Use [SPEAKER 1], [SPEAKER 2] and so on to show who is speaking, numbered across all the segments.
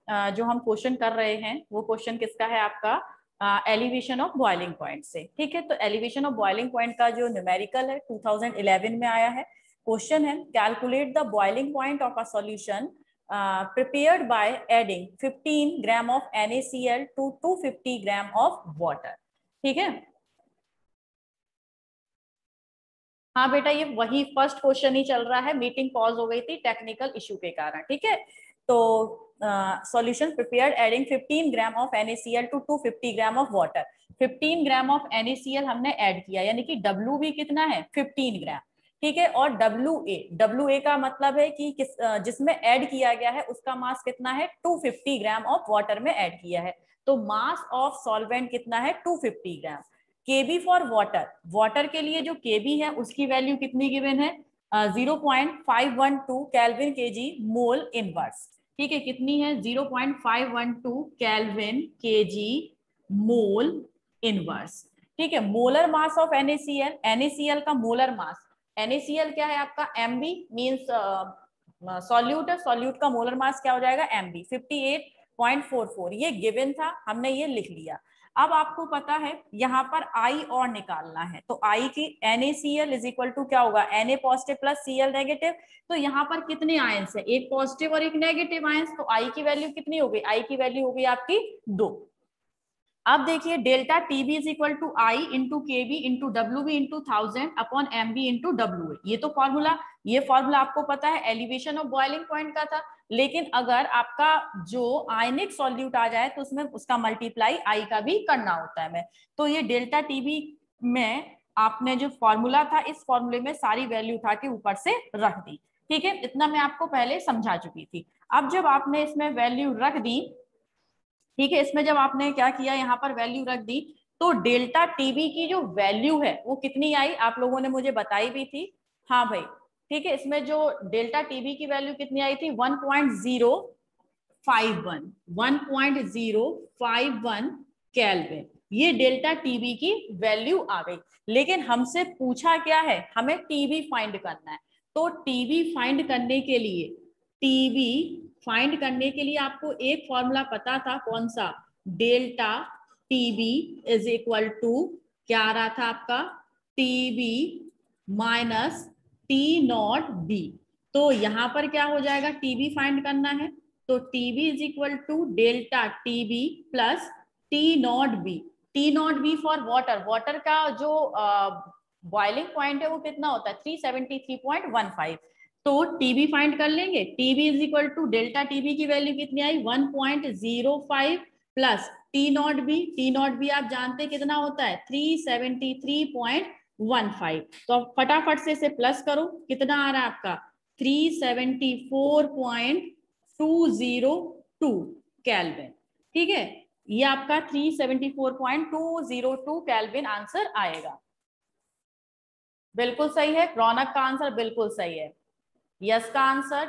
[SPEAKER 1] जो हम क्वेश्चन कर रहे हैं वो क्वेश्चन किसका है आपका एलिवेशन ऑफ बॉइलिंग पॉइंट से। ठीक है, तो एलिवेशन ऑफ बॉइलिंग पॉइंट का जो न्यूमेरिकल है 2011 में आया है। क्वेश्चन है calculate the boiling point of a solution prepared by adding 15 gram of NaCl to 250 gram of water। ठीक है, हाँ बेटा ये वही फर्स्ट क्वेश्चन ही चल रहा है, मीटिंग पॉज हो गई थी टेक्निकल इशू के कारण। ठीक है, तो solution prepared adding 15 gram of NaCl to 250 gram of water. 15 gram of NaCl हमने ऐड किया, यानी कि W भी कितना है 15 ग्राम। ठीक है, और WA का मतलब है कि जिसमें ऐड किया गया है उसका मास कितना है 250 ग्राम ऑफ वाटर में ऐड किया है, तो मास ऑफ सॉल्वेंट कितना है 250 ग्राम। केबी फॉर वाटर, वाटर के लिए जो केबी है उसकी वैल्यू कितनी गिवन है 0.512 केल्विन केजी मोल इनवर्स। ठीक है, कितनी है 0.512 केल्विन केजी मोल इनवर्स। ठीक है, molar mass of NaCl, NaCl का मोलर मास, NaCl क्या है आपका Mb मींस सॉल्यूट है, सॉल्यूट का मोलर मास क्या हो जाएगा Mb 58.44। ये गिवन था, हमने ये लिख लिया। अब आपको पता है यहाँ पर I और निकालना है, तो I की NaCl इज इक्वल टू क्या होगा Na positive plus Cl negative. तो यहाँ पर कितने आयंस है, एक पॉजिटिव और एक नेगेटिव आयंस, तो I की वैल्यू कितनी हो गई, I की वैल्यू हो गई आपकी 2। अब देखिए delta TB is equal to I into KB into WB into 1000 upon MB into WA। ये तो फॉर्मूला, ये फॉर्मूला आपको पता है एलिवेशन ऑफ बॉइलिंग पॉइंट का था। लेकिन अगर आपका जो आयनिक सॉल्यूट आ जाए तो उसमें उसका मल्टीप्लाई I का भी करना होता है। मैं तो ये डेल्टा टीबी में आपने जो फॉर्मूला था इस फॉर्मूले में सारी वैल्यू उठा के ऊपर से रख दी। ठीक है, इतना मैं आपको पहले समझा चुकी थी। अब जब आपने इसमें वैल्यू रख दी, ठीक है, इसमें जब आपने क्या किया यहाँ पर वैल्यू रख दी, तो डेल्टा टीबी की जो वैल्यू है वो कितनी आई, आप लोगों ने मुझे बताई भी थी। हाँ भाई, ठीक है, इसमें जो डेल्टा टीबी की वैल्यू कितनी आई थी 1.051 केल्विन। ये डेल्टा टीबी की वैल्यू आ गई। लेकिन हमसे पूछा क्या है, हमें टीबी फाइंड करना है। तो टीबी फाइंड करने के लिए, टीबी फाइंड करने के लिए आपको एक फॉर्मूला पता था, कौन सा, delta TB is equal to क्या आ रहा था आपका टीबी माइनस T0B। तो यहां पर क्या हो जाएगा, टीबी फाइंड करना है तो TB is equal to delta TB plus T0B। T0B for water, water का जो बॉइलिंग पॉइंट है वो कितना होता है 373.15। तो टीबी फाइंड कर लेंगे, TB is equal to delta TB की वैल्यू कितनी आई 1.05 प्लस T0B, T0B आप जानते कितना होता है 373.15। तो फटाफट से इसे प्लस करो, कितना आ रहा है आपका 374.202 केल्विन। ठीक है, ये आपका 374.202 केल्विन आंसर आएगा। बिल्कुल सही है, रौनक का आंसर बिल्कुल सही है। यस का आंसर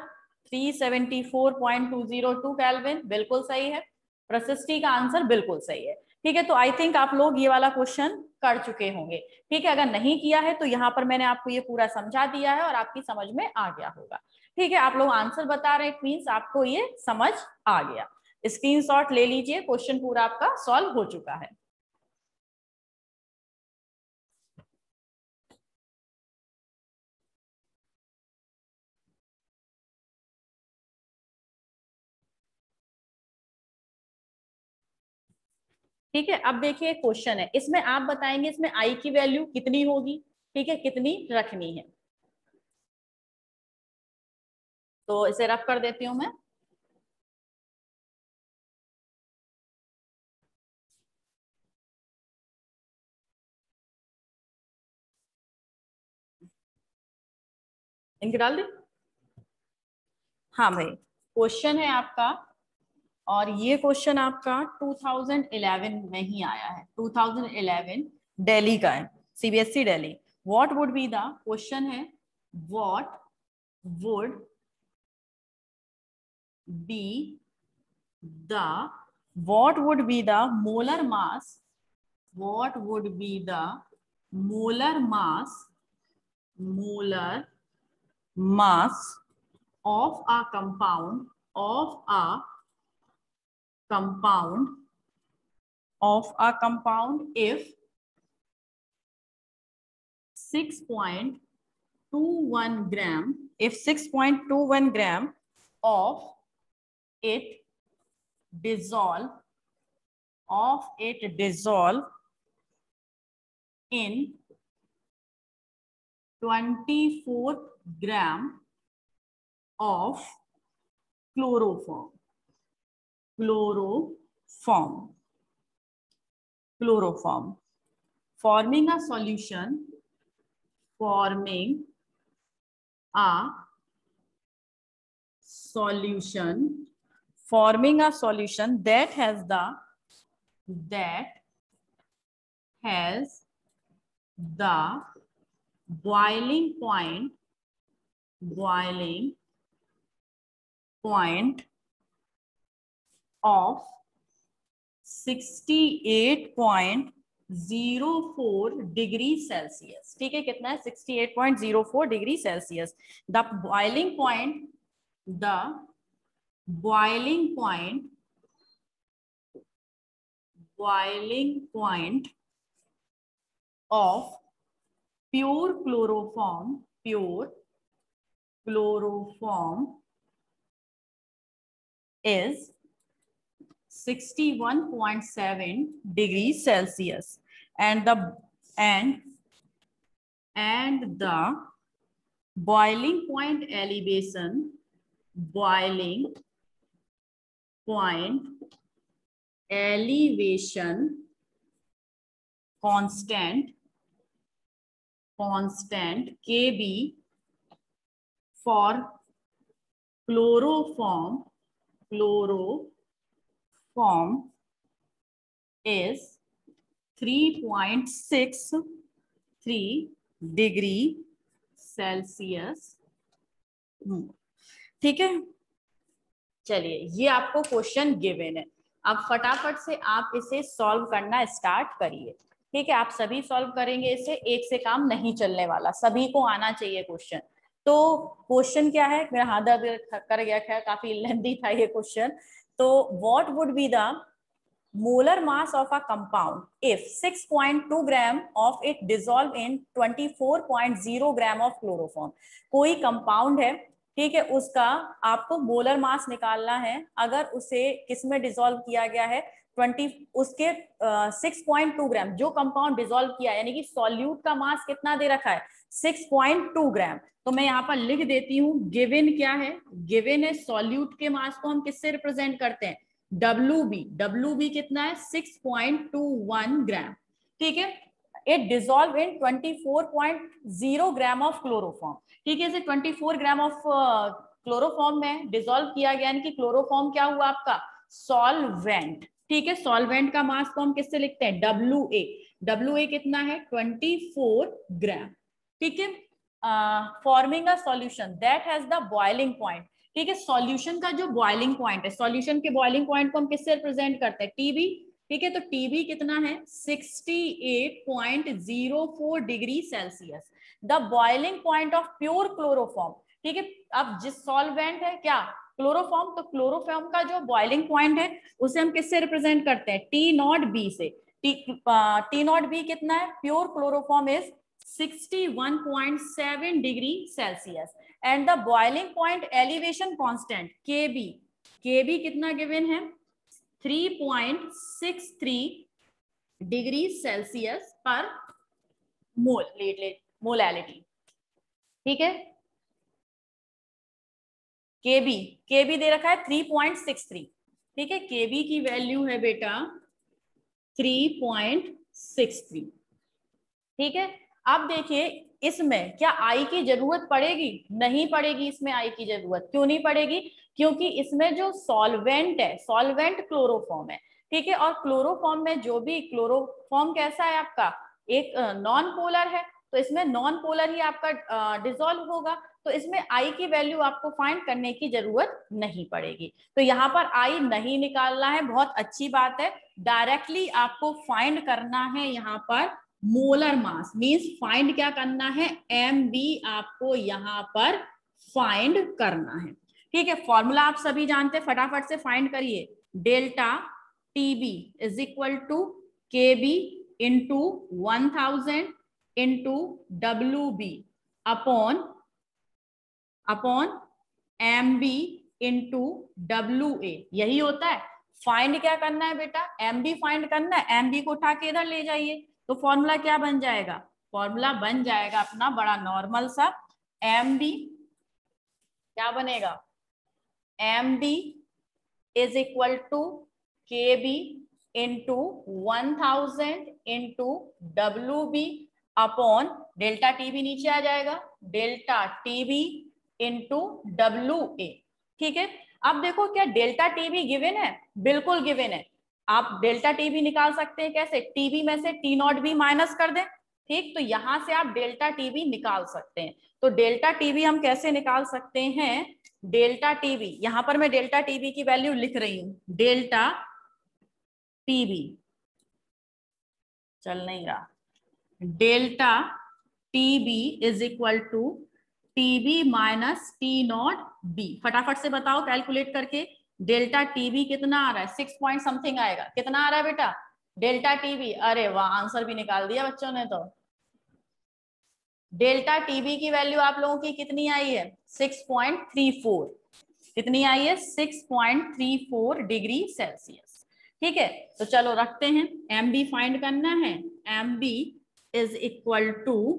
[SPEAKER 1] 374.202 केल्विन बिल्कुल सही है। प्रशिष्टि का आंसर बिल्कुल सही है। ठीक है, तो आई थिंक आप लोग ये वाला क्वेश्चन कर चुके होंगे। ठीक है, अगर नहीं किया है तो यहाँ पर मैंने आपको ये पूरा समझा दिया है और आपकी समझ में आ गया होगा। ठीक है, आप लोग आंसर बता रहे हैं, मीन्स आपको ये समझ आ गया। स्क्रीनशॉट ले लीजिए, क्वेश्चन पूरा आपका सॉल्व हो चुका है। ठीक है, अब देखिए क्वेश्चन है, इसमें आप बताएंगे इसमें आई की वैल्यू कितनी होगी। ठीक है, कितनी रखनी है, तो इसे रफ कर देती हूं मैं। इनके डाल दे। हाँ भाई, क्वेश्चन है आपका, और ये क्वेश्चन आपका 2011 में ही आया है, 2011 दिल्ली का है, CBSE Delhi. What would be the, question है what would be the, what would be the molar mass, what would be the molar mass, molar mass of a compound, of a compound of a compound if 6.21 gram, if 6.21 gram of it dissolve in 24 gram of chloroform, forming a solution that has the boiling point of 68.04 degree Celsius. ठीक है, कितना है? 68.04 degree Celsius. The boiling point of pure chloroform is 61.7 degrees Celsius, and the boiling point elevation constant Kb for chloroform is 3.63 degree Celsius. ठीक है, चलिए ये आपको question given है। अब फटाफट से आप इसे सॉल्व करना स्टार्ट करिए। ठीक है, आप सभी सॉल्व करेंगे इसे, एक से काम नहीं चलने वाला, सभी को आना चाहिए क्वेश्चन। तो क्वेश्चन क्या है? मेरा हाथ दर्द कर गया, खैर काफी लेंथी था ये क्वेश्चन। तो what would be the molar mass of a compound if 6.2 gram of it dissolve in 24.0 gram of chloroform। कोई कंपाउंड है, ठीक है, उसका आपको मोलर मास निकालना है। अगर उसे किसमें डिसॉल्व किया गया है? 6.2 ग्राम, जो कंपाउंड डिसॉल्व किया यानी कि सॉल्यूट का मास कितना दे रखा है? 6.2 ग्राम। तो मैं यहाँ पर लिख देती हूँ, गिवन क्या है? गिवन है सॉल्यूट के मास को हम किससे रिप्रेजेंट करते हैं? WB कितना है? 6.21 ग्राम। ठीक है, it dissolve in 24.0 gram of chloroform. ठीक है, इसे 24 ग्राम ऑफ क्लोरोफॉर्म में डिसॉल्व किया गया, यानी कि क्लोरोफॉर्म क्या हुआ आपका? सॉल्वेंट। ठीक है, सॉल्वेंट का मास को हम किससे लिखते हैं? WA कितना है? 24 ग्राम। ठीक है, forming a solution that has the boiling point. ठीक है, सॉल्यूशन का जो बॉइलिंग पॉइंट है, सॉल्यूशन के बॉइलिंग पॉइंट को हम किससे रिप्रेजेंट करते हैं? TB। ठीक है, तो TB कितना है? 68.04 degree Celsius. The boiling point of pure chloroform. ठीक है, अब जिस सॉल्वेंट है क्या? क्लोरोफॉर्म, तो क्लोरोफॉर्म का जो बॉइलिंग पॉइंट है उसे हम किससे रिप्रेजेंट करते हैं? T0B से। T0B कितना है? Pure chloroform is 61.7 degree Celsius, and the boiling point elevation constant Kb कितना गिवन है? 3.63 डिग्री सेल्सियस पर मोलैलिटी। ठीक है, Kb दे रखा है 3.63। ठीक है, Kb की वैल्यू है बेटा 3.63। ठीक है, अब देखिए इसमें क्या आई की जरूरत पड़ेगी? नहीं पड़ेगी इसमें आई की जरूरत। क्यों नहीं पड़ेगी? क्योंकि इसमें जो सॉल्वेंट है, सॉल्वेंट क्लोरोफॉर्म है। ठीक है, और क्लोरोफॉर्म में जो भी क्लोरोफॉर्म कैसा है आपका? एक नॉन पोलर है, तो इसमें नॉन पोलर ही आपका डिसॉल्व होगा। तो इसमें आई की वैल्यू आपको फाइंड करने की जरूरत नहीं पड़ेगी। तो यहाँ पर आई नहीं निकालना है, बहुत अच्छी बात है। डायरेक्टली आपको फाइंड करना है यहाँ पर मोलर मास। मींस फाइंड क्या करना है? MB आपको यहाँ पर फाइंड करना है। ठीक है, फॉर्मूला आप सभी जानते हैं, फटाफट से फाइंड करिए। Delta TB is equal to KB into 1000 into W B upon M B into W A. यही होता है। फाइंड क्या करना है बेटा? एम बी फाइंड करना है। एम बी को उठा के इधर ले जाइए, तो फॉर्मूला क्या बन जाएगा? फॉर्मूला बन जाएगा अपना बड़ा नॉर्मल सा, एम बी क्या बनेगा? M B is equal to K B into 1000 into W B upon delta T B नीचे आ जाएगा, delta T B into W A. ठीक है, अब देखो क्या डेल्टा टी बी गिवन है? बिल्कुल गिवन है। आप डेल्टा टी बी निकाल सकते हैं कैसे? टीबी में से टी नॉट बी माइनस कर दें। ठीक, तो यहां से आप डेल्टा टी बी निकाल सकते हैं। तो डेल्टा टी बी हम कैसे निकाल सकते हैं? डेल्टा टीबी, यहां पर मैं डेल्टा टीबी की वैल्यू लिख रही हूं, डेल्टा टीबी चल नहीं रहा, delta TB is equal to TB minus T naught B. फटाफट से बताओ कैलकुलेट करके, डेल्टा टीबी कितना आ रहा है? 6 पॉइंट समथिंग आएगा। कितना आ रहा है बेटा डेल्टा टीबी? अरे वाह, आंसर भी निकाल दिया बच्चों ने। तो डेल्टा टीबी की वैल्यू आप लोगों की कितनी आई है? 6.34। कितनी आई है? 6.34 डिग्री सेल्सियस। ठीक है, तो चलो रखते हैं। एम बी फाइंड करना है। M B is equal to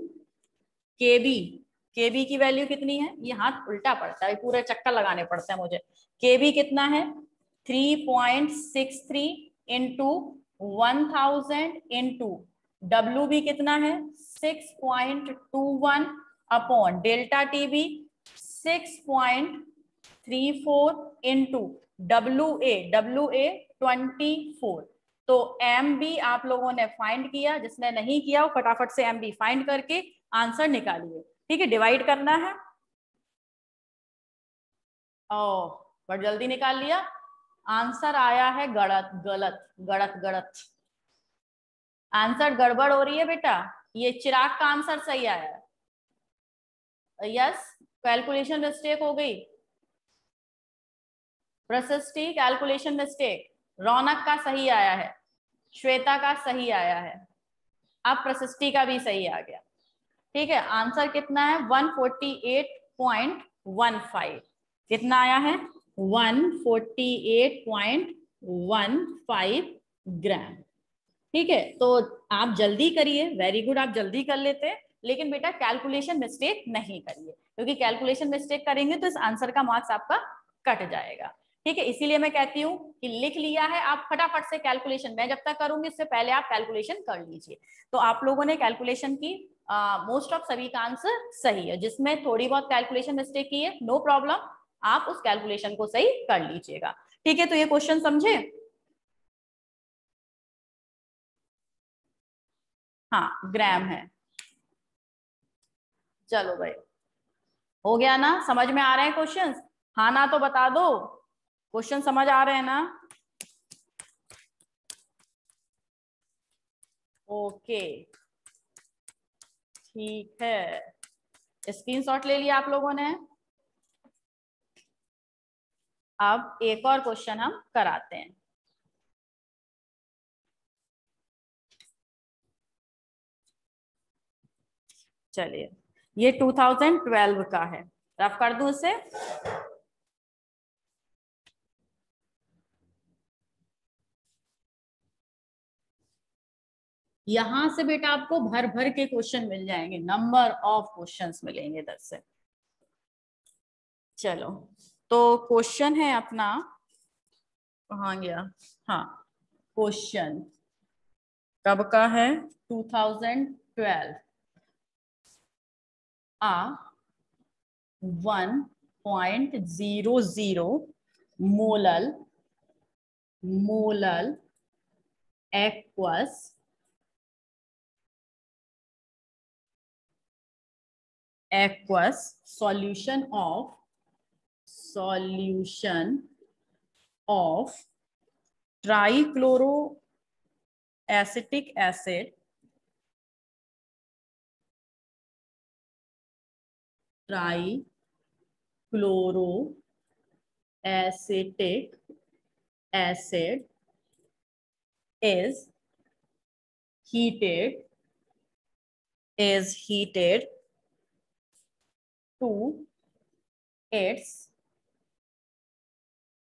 [SPEAKER 1] K B. K B की वैल्यू कितनी है? ये हाथ उल्टा पड़ता है, पूरे चक्कर लगाने पड़ते हैं मुझे। के बी कितना है? 3.63 इंटू 1000 इंटू डब्ल्यू बी कितना है? 6.21 upon delta T B 6.34 into W A 24। तो एम बी आप लोगों ने फाइंड किया, जिसने नहीं किया वो फटाफट से एम बी फाइंड करके आंसर निकालिए। ठीक है, डिवाइड करना है। ओ, बट जल्दी निकाल लिया। आंसर आया है गलत गलत गलत गलत। आंसर गड़बड़ हो रही है बेटा। ये चिराग का आंसर सही आया है। यस, कैलकुलेशन मिस्टेक हो गई। प्रशस्ति कैलकुलेशन मिस्टेक। रौनक का सही आया है, श्वेता का सही आया है, अब प्रशस्ति का भी सही आ गया। ठीक है, आंसर कितना है? 148.15। कितना आया है? 148.15 ग्राम। ठीक है, तो आप जल्दी करिए, वेरी गुड, आप जल्दी कर लेते हैं, लेकिन बेटा कैलकुलेशन मिस्टेक नहीं करिए, क्योंकि कैलकुलेशन मिस्टेक करेंगे तो इस आंसर का मार्क्स आपका कट जाएगा। ठीक है, इसीलिए मैं कहती हूँ कि लिख लिया है आप फटाफट से कैलकुलेशन, मैं जब तक करूंगी इससे पहले आप कैलकुलेशन कर लीजिए। तो आप लोगों ने कैलकुलेशन की, मोस्ट ऑफ सभी का आंसर सही है। जिसमें थोड़ी बहुत कैलकुलेशन मिस्टेक की है, नो प्रॉब्लम, आप उस कैलकुलेशन को सही कर लीजिएगा। ठीक है, तो ये क्वेश्चन समझे? हाँ, ग्राम है। चलो भाई, हो गया ना? समझ में आ रहे हैं क्वेश्चंस? हाँ ना तो बता दो, क्वेश्चन समझ आ रहे हैं ना? ओके, ठीक है, स्क्रीनशॉट ले लिया आप लोगों ने। अब एक और क्वेश्चन हम कराते हैं। चलिए, ये 2012 का है, रफ कर दूं इसे। यहां से बेटा आपको भर भर के क्वेश्चन मिल जाएंगे, नंबर ऑफ क्वेश्चंस मिलेंगे इधर से। चलो, तो क्वेश्चन है अपना, कहाँ गया? हाँ, क्वेश्चन कब का है? 2012। आ 1.00 molal molal aqueous solution of trichloroacetic acid trichloroacetic acid is heated to its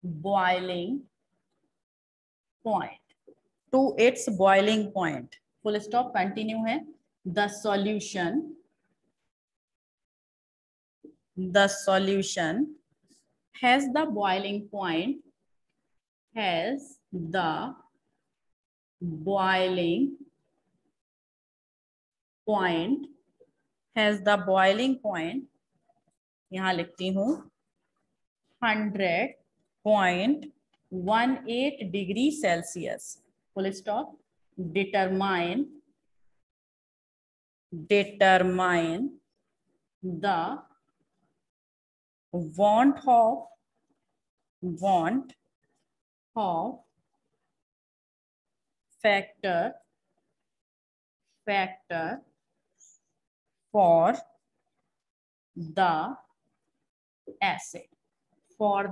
[SPEAKER 1] boiling point, full stop, continue है। the solution has the boiling point यहां लिखती हूँ 100.18 degree Celsius, full stop. determine the want of factor for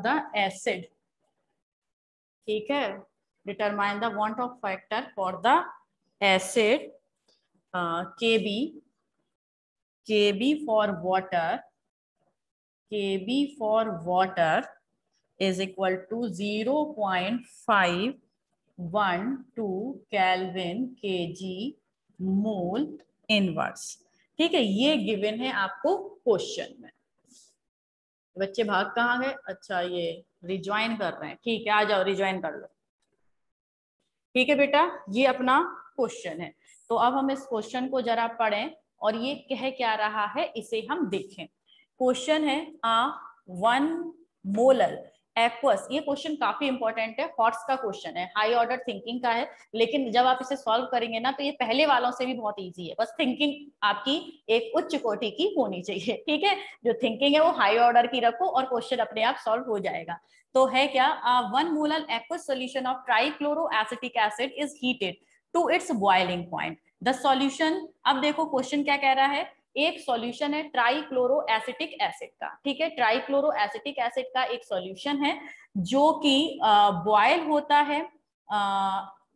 [SPEAKER 1] the acid, ठीक है। determine the want of factor for the acid, Kb for water is equal to 0.512 Kelvin kg mole inverse, ठीक है। ये given है आपको question में। बच्चे भाग कहाँ गए? अच्छा, ये रिज्वाइन कर रहे हैं, ठीक है, आ जाओ रिज्वाइन कर लो। ठीक है बेटा, ये अपना क्वेश्चन है। तो अब हम इस क्वेश्चन को जरा पढ़ें और ये कह क्या रहा है इसे हम देखें। क्वेश्चन है 1 मोलर एक्वस, ये क्वेश्चन काफी इंपॉर्टेंट है, हॉट्स का क्वेश्चन है, हाई ऑर्डर थिंकिंग का है, लेकिन जब आप इसे सॉल्व करेंगे ना तो ये पहले वालों से भी बहुत इजी है, बस थिंकिंग आपकी एक उच्च कोटि की होनी चाहिए, ठीक है। जो थिंकिंग है वो हाई ऑर्डर की रखो और क्वेश्चन अपने आप सॉल्व हो जाएगा। तो है क्या, 1 molar aqueous solution of trichloroacetic acid is heated to its boiling point. The solution, अब देखो क्वेश्चन क्या कह रहा है, एक सॉल्यूशन है ट्राइक्लोरोएसिटिक एसिड का, ठीक है। ट्राइक्लोरोएसिटिक एसिड का एक सॉल्यूशन है जो कि बॉयल होता है,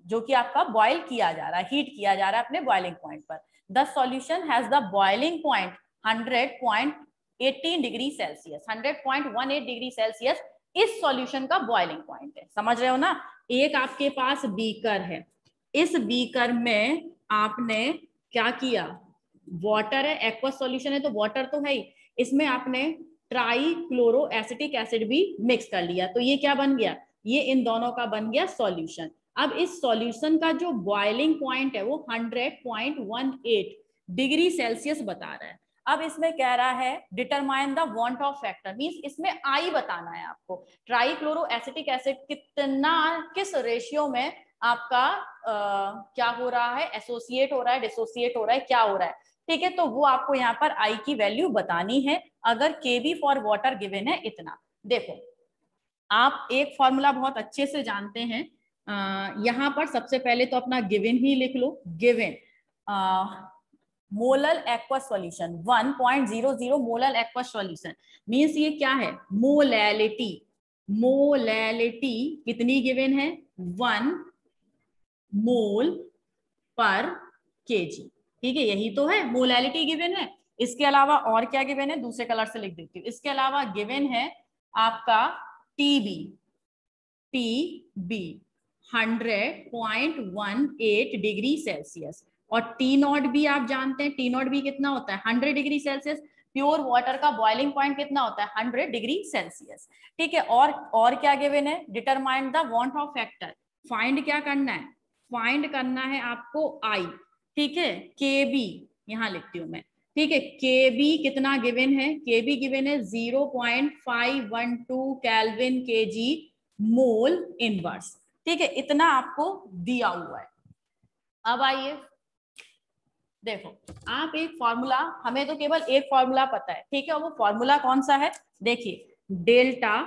[SPEAKER 1] जो कि आपका बॉयल किया जा रहा है, हीट किया जा रहा है अपने बॉइलिंग पॉइंट पर। The solution has the boiling point 100.18 degree Celsius, 100.18 degree Celsius इस सॉल्यूशन का बॉइलिंग पॉइंट है, समझ रहे हो ना। एक आपके पास बीकर है, इस बीकर में आपने क्या किया, वाटर है, एक्वस सॉल्यूशन है तो वाटर तो है ही, इसमें आपने ट्राइक्लोरोएसिटिक एसिड भी मिक्स कर लिया, तो ये क्या बन गया, ये इन दोनों का बन गया सॉल्यूशन। अब इस सॉल्यूशन का जो बॉइलिंग पॉइंट है वो 100.18 डिग्री सेल्सियस बता रहा है। अब इसमें कह रहा है determine the want of factor, means इसमें आई बताना है आपको, ट्राइक्लोरोएसिटिक एसिड कितना, किस रेशियो में आपका क्या हो रहा है, एसोसिएट हो रहा है, डिसोसिएट हो रहा है, क्या हो रहा है, ठीक है। तो वो आपको यहाँ पर आई की वैल्यू बतानी है, अगर केबी फॉर वाटर गिवन है इतना। देखो आप एक फॉर्मूला बहुत अच्छे से जानते हैं, यहाँ पर सबसे पहले तो अपना गिवन ही लिख लो, given molar aqueous solution 1.00 molar aqueous solution means ये क्या है, मोलैलिटी, मोलैलिटी कितनी गिवन है, 1 मोल पर केजी, ठीक है, यही तो है, मोलैलिटी गिवन है। इसके अलावा और क्या गिवन है, दूसरे कलर से लिख देती हूँ, इसके अलावा गिवन है आपका टीबी, टीबी 100.18 डिग्री सेल्सियस, और टी नॉट भी आप जानते हैं, टी नॉट भी कितना होता है 100 डिग्री सेल्सियस, प्योर वाटर का बॉइलिंग पॉइंट कितना होता है 100 डिग्री सेल्सियस, ठीक है। और क्या गिवन है, determine the want of factor, find क्या करना है, फाइंड करना है आपको आई, ठीक है, के बी यहां लिखती हूं मैं, ठीक है। के बी कितना गिवन है, के बी गिवन है 0.512 केल्विन केजी मोल इनवर्स, ठीक है, इतना आपको दिया हुआ है। अब आइए देखो, आप एक फॉर्मूला, हमें तो केवल एक फॉर्मूला पता है, ठीक है, वो फॉर्मूला कौन सा है, देखिए delta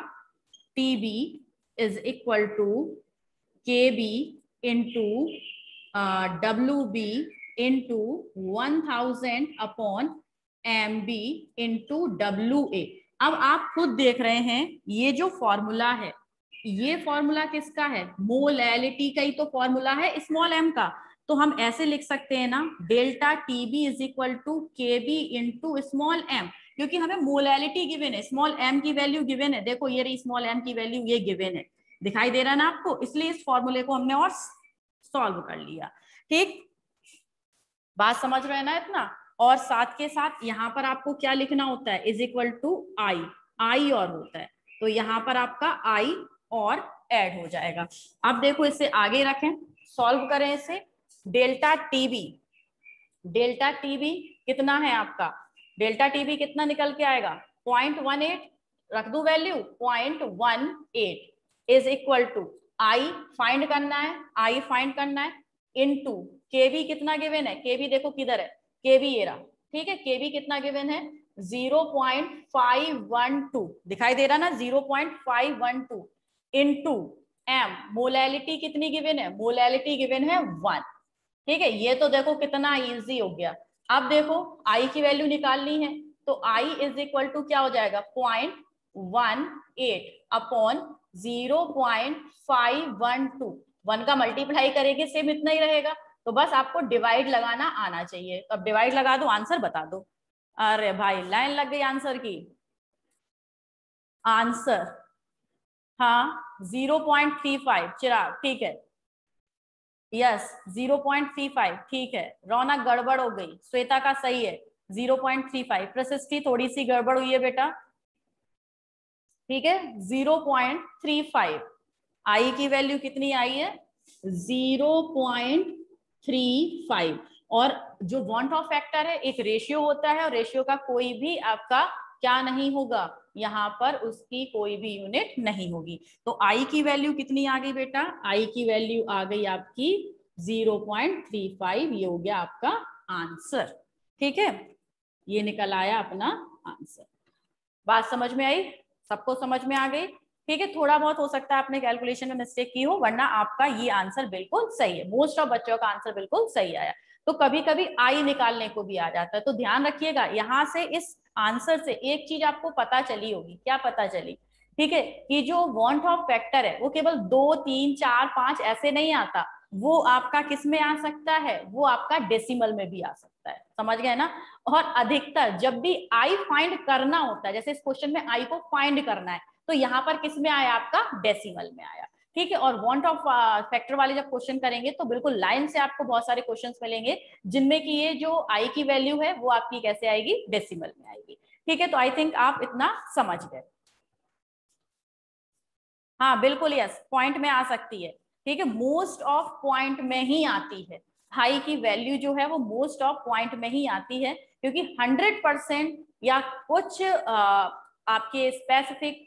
[SPEAKER 1] TB is equal to K B into W B into 1000 upon M B into W A. अब आप खुद देख रहे हैं ये जो फॉर्मूला है ये फॉर्मूला किसका है? मोलैलिटी का ही तो फॉर्मूला है स्मॉल m का। तो हम ऐसे लिख सकते हैं ना, delta TB is equal to K B into small m, क्योंकि हमें मोलैलिटी गिवन है, स्मॉल m की वैल्यू गिवन है। देखो ये रही स्मॉल m की वैल्यू, ये गिवन है, दिखाई दे रहा है ना आपको, इसलिए इस फॉर्मूले को हमने और सॉल्व कर लिया। ठीक, बात समझ रहे हैं ना इतना? और साथ के साथ यहाँ पर आपको क्या लिखना होता है? इज इक्वल टू आई, आई और होता है, तो यहाँ पर आपका आई और ऐड हो जाएगा। अब देखो इसे आगे रखें, सॉल्व करें इसे। डेल्टा टीबी, डेल्टा टीबी कितना है आपका? डेल्टा टीबी कितना निकल के आएगा? 0.18, रख दू value 0.18 is equal to I find करना है, आई फाइंड करना है इनटू केवी कितना गिवन है? केवी देखो किधर है, केवी ये रहा। ठीक है, केवी कितना गिवन है? 0.512, दिखाई दे रहा ना, 0.512 इनटू एम, मोलैलिटी कितनी गिवन है? मोलैलिटी गिवन है 1। ठीक है, ये तो देखो कितना इजी हो गया। अब देखो आई की वैल्यू निकालनी है, तो आई इज इक्वल टू क्या हो जाएगा? 0.18 अपॉन 0.512, 1 का मल्टीप्लाई करेंगे सेम इतना ही रहेगा, तो बस आपको डिवाइड लगाना आना चाहिए। तो अब डिवाइड लगा दो, आंसर बता दो। अरे भाई लाइन लग गई आंसर की। आंसर हाँ 0.35, चिराग ठीक है, यस 0.35 ठीक है। रौनक गड़बड़ हो गई, श्वेता का सही है 0.35। प्रशस्ति थोड़ी सी गड़बड़ हुई है बेटा, ठीक है 0.35। आई की वैल्यू कितनी आई है? 0.35। और जो वांट ऑफ फैक्टर है एक रेशियो होता है, और रेशियो का कोई भी आपका क्या नहीं होगा, यहाँ पर उसकी कोई भी यूनिट नहीं होगी। तो आई की वैल्यू कितनी आ गई बेटा? आई की वैल्यू आ गई आपकी 0.35, ये हो गया आपका आंसर। ठीक है, ये निकल आया अपना आंसर। बात समझ में आई? सबको समझ में आ गई? ठीक है, थोड़ा बहुत हो सकता है आपने कैलकुलेशन में मिस्टेक की हो, वरना आपका ये आंसर बिल्कुल सही है। मोस्ट ऑफ बच्चों का आंसर बिल्कुल सही आया। तो कभी कभी आई निकालने को भी आ जाता है, तो ध्यान रखिएगा। यहाँ से इस आंसर से एक चीज आपको पता चली होगी, क्या पता चली? ठीक है, कि जो वांट ऑफ फैक्टर है वो केवल 2, 3, 4, 5 ऐसे नहीं आता, वो आपका किस में आ सकता है? वो आपका डेसिमल में भी आ सकता है। समझ गए ना? और अधिकतर जब भी आई फाइंड करना होता है, जैसे इस क्वेश्चन में आई को फाइंड करना है, तो यहाँ पर किस में आया? आपका डेसिमल में आया। ठीक है, और वांट ऑफ फैक्टर वाले जब क्वेश्चन करेंगे तो बिल्कुल लाइन से आपको बहुत सारे क्वेश्चंस मिलेंगे, जिनमें कि ये जो आई की वैल्यू है वो आपकी कैसे आएगी? डेसिमल में आएगी। ठीक है, तो आई थिंक आप इतना समझ गए। हाँ बिल्कुल, यस पॉइंट में आ सकती है। ठीक है, मोस्ट ऑफ पॉइंट में ही आती है। हाई की वैल्यू जो है वो मोस्ट ऑफ पॉइंट में ही आती है, क्योंकि 100% या कुछ आपके स्पेसिफिक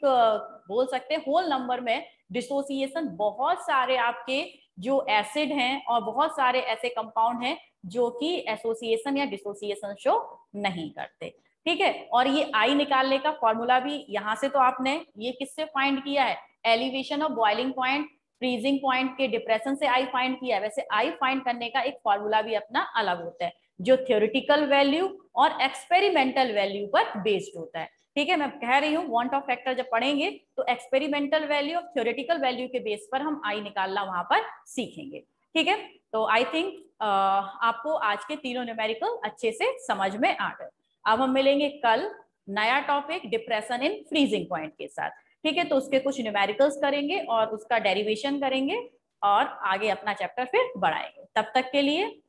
[SPEAKER 1] बोल सकते हैं होल नंबर में डिसोसिएशन, बहुत सारे आपके जो एसिड हैं और बहुत सारे ऐसे कंपाउंड हैं जो कि एसोसिएशन या डिसोसिएशन शो नहीं करते। ठीक है, और ये आई निकालने का फॉर्मूला भी यहाँ से तो आपने ये किससे फाइंड किया है? Elevation of boiling point, freezing point के डिप्रेशन से आई फाइंड किया है। वैसे आई फाइंड करने का एक फॉर्मूला भी अपना अलग होता है, जो थ्योरेटिकल वैल्यू और एक्सपेरिमेंटल वैल्यू पर बेस्ड होता है। ठीक है, मैं कह रही हूँ वांट ऑफ फैक्टर जब पढ़ेंगे तो एक्सपेरिमेंटल वैल्यू और थ्योरेटिकल वैल्यू के बेस पर हम आई निकालना वहां पर सीखेंगे। ठीक है, तो आई थिंक आपको आज के तीनों न्यूमेरिकल अच्छे से समझ में आ गए। अब हम मिलेंगे कल नया topic depression in freezing point के साथ। ठीक है, तो उसके कुछ न्यूमेरिकल्स करेंगे और उसका डेरिवेशन करेंगे और आगे अपना चैप्टर फिर बढ़ाएंगे। तब तक के लिए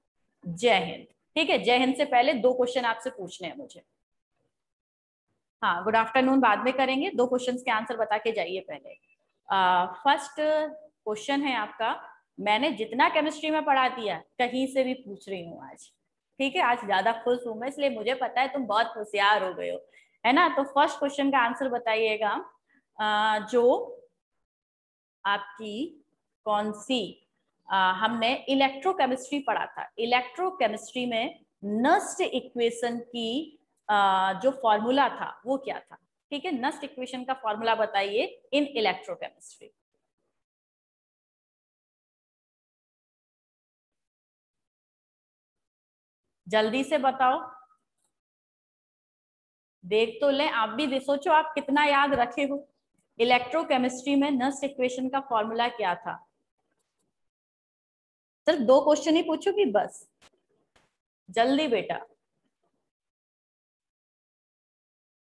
[SPEAKER 1] जय हिंद। ठीक है, जय हिंद से पहले 2 क्वेश्चन आपसे पूछने हैं मुझे। हाँ, गुड आफ्टरनून बाद में करेंगे, 2 क्वेश्चंस के आंसर बता के जाइए पहले। फर्स्ट क्वेश्चन है आपका, मैंने जितना केमिस्ट्री में पढ़ा दिया कहीं से भी पूछ रही हूँ आज। ठीक है, आज ज्यादा खुश हूं मैं, इसलिए मुझे पता है तुम बहुत होशियार हो गए हो, है ना? तो फर्स्ट क्वेश्चन का आंसर बताइएगा। जो आपकी कौन सी हमने इलेक्ट्रोकेमिस्ट्री पढ़ा था, इलेक्ट्रोकेमिस्ट्री में नस्ट इक्वेशन की जो फॉर्मूला था वो क्या था? ठीक है, नस्ट इक्वेशन का फॉर्मूला बताइए इन इलेक्ट्रोकेमिस्ट्री। जल्दी से बताओ, देख तो लें आप भी, सोचो आप कितना याद रखे हो। इलेक्ट्रोकेमिस्ट्री में नस्ट इक्वेशन का फॉर्मूला क्या था? सिर्फ 2 क्वेश्चन ही पूछूंगी बस, जल्दी बेटा।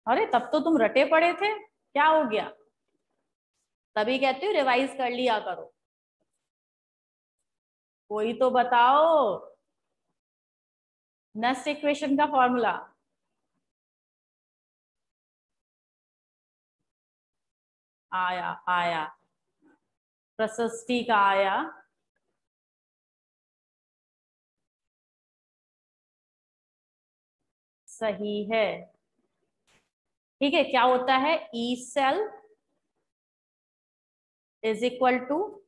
[SPEAKER 1] अरे तब तो तुम रटे पड़े थे, क्या हो गया? तभी कहती हूँ रिवाइज कर लिया करो। कोई तो बताओ नस्ट इक्वेशन का फॉर्मूला। आया आया, प्रशस्ति का आया। सही है। ठीक है, क्या होता है? E cell is equal to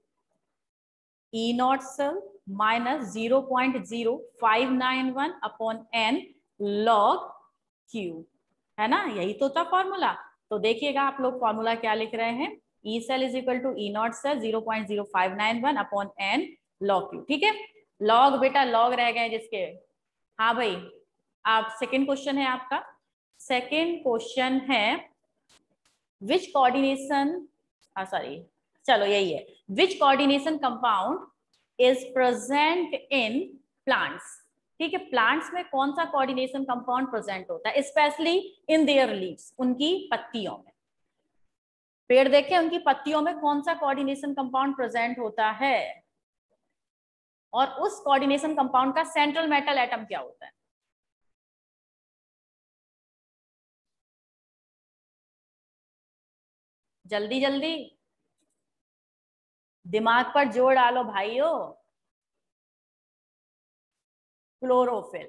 [SPEAKER 1] E not cell minus 0.0591 upon n log Q, है ना? यही तो था फॉर्मूला। तो देखिएगा आप लोग फॉर्मूला क्या लिख रहे हैं, E cell is equal to E not cell 0.0591 upon n log Q. ठीक है, लॉग बेटा लॉग रह गए जिसके। हाँ भाई, आप सेकेंड क्वेश्चन है आपका। सेकेंड क्वेश्चन है विच कोऑर्डिनेशन, सॉरी चलो यही है, which coordination compound is present in plants. ठीक है, प्लांट्स में कौन सा कोऑर्डिनेशन कंपाउंड प्रेजेंट होता है, स्पेशली इन देयर लीव्स, उनकी पत्तियों में। पेड़ देखे, उनकी पत्तियों में कौन सा कोऑर्डिनेशन कंपाउंड प्रेजेंट होता है, और उस कोऑर्डिनेशन कंपाउंड का सेंट्रल मेटल एटम क्या होता है? जल्दी जल्दी, दिमाग पर जोर डालो भाइयों। क्लोरोफिल।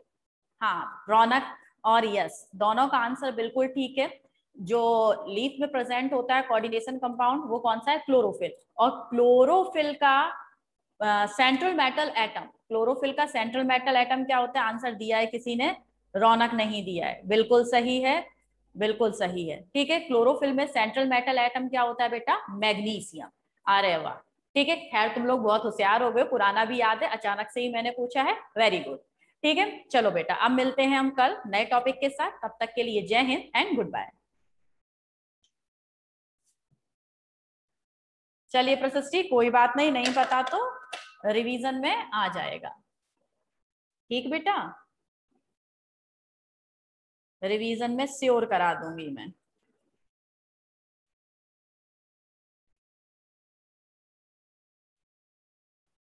[SPEAKER 1] हाँ, रौनक और यस, दोनों का आंसर बिल्कुल ठीक है। जो लीफ में प्रेजेंट होता है कोऑर्डिनेशन कंपाउंड, वो कौन सा है? क्लोरोफिल। और क्लोरोफिल का सेंट्रल मेटल एटम, क्लोरोफिल का सेंट्रल मेटल एटम क्या होता है? आंसर दिया है किसी ने, रौनक नहीं दिया है। बिल्कुल सही है, बिल्कुल सही है। ठीक है, क्लोरोफिल में सेंट्रल मेटल एटम क्या होता है बेटा? मैग्नीशियम। अरे वाह, ठीक है, खैर तुम लोग बहुत होशियार हो गए, पुराना भी याद है, अचानक से ही मैंने पूछा है, वेरी गुड। ठीक है, चलो बेटा, अब मिलते हैं हम कल नए टॉपिक के साथ। तब तक के लिए जय हिंद एंड गुड बाय। चलिए प्रशस्ति, कोई बात नहीं, नहीं पता तो रिवीजन में आ जाएगा। ठीक बेटा, रिवीजन में श्योर करा दूंगी मैं।